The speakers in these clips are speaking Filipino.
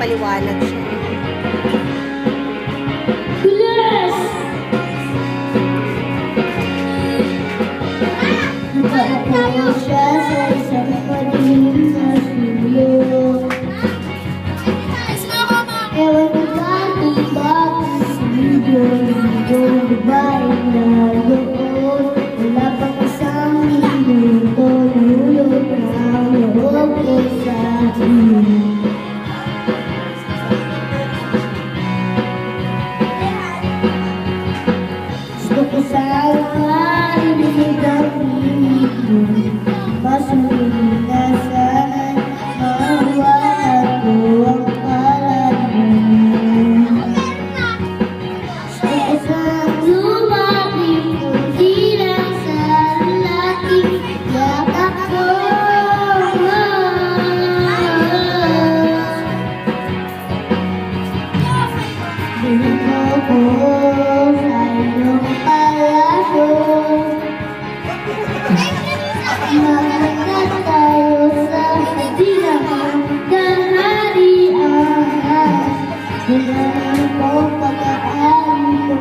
paliwanag siya. Bilis! Nakaupo siya sa isang madilim na sulok. Ewan ko dati bakit sinigo-ligo babae na loob. Wala pang isang minuto, nulog na ang loob ko sa iyo. Gusto ko sana marinig ang himig mo. Pasulit na sana mawala ko ang palad mo. Gusto ko sana lumapit kunti lang sa laking yakap ko. Binig mo ko sa iyong palaso. Magkat tayo sa pinakahanggang harian. Hinahin ko pag-aari ko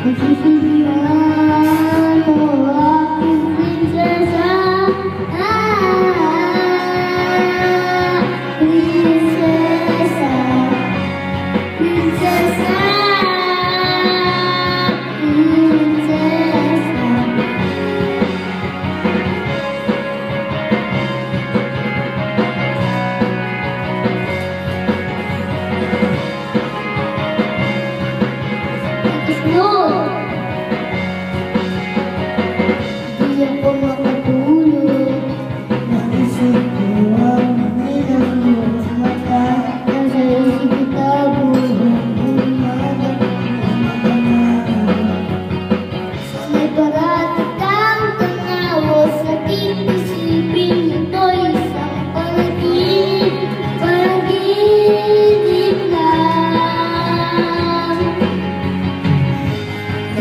magsisisihan mo aking prinsesa. Prinsesa, prinsesa, prinsesa. Yun! Di ako makatulog. Naisip ko ang nilang iyong mata. Nasa isip ko tago ang umaga. May parati kang tanawa sa isipin ito'y isang panaginip lang.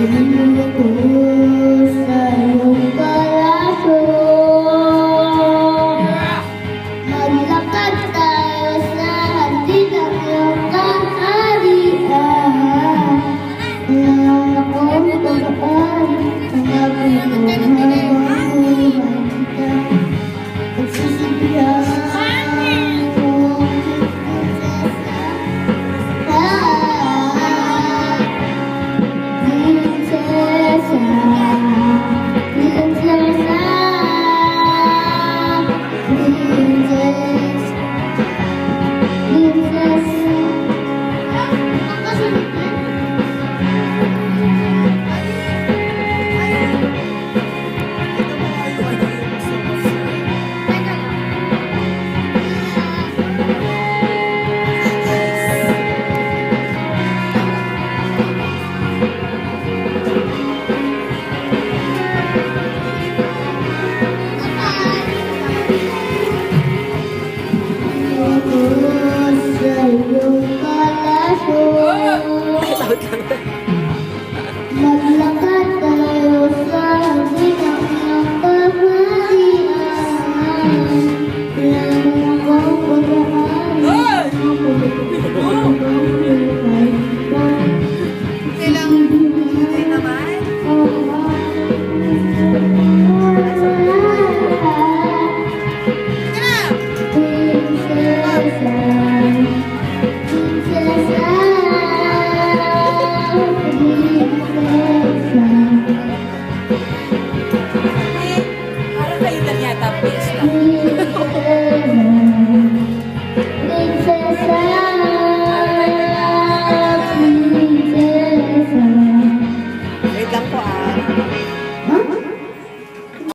Tingin ko sa iyong palaso. Maglakad tayo sa hardin ng iyong kaharian. Ngayon ako pag-aari, hanapin ko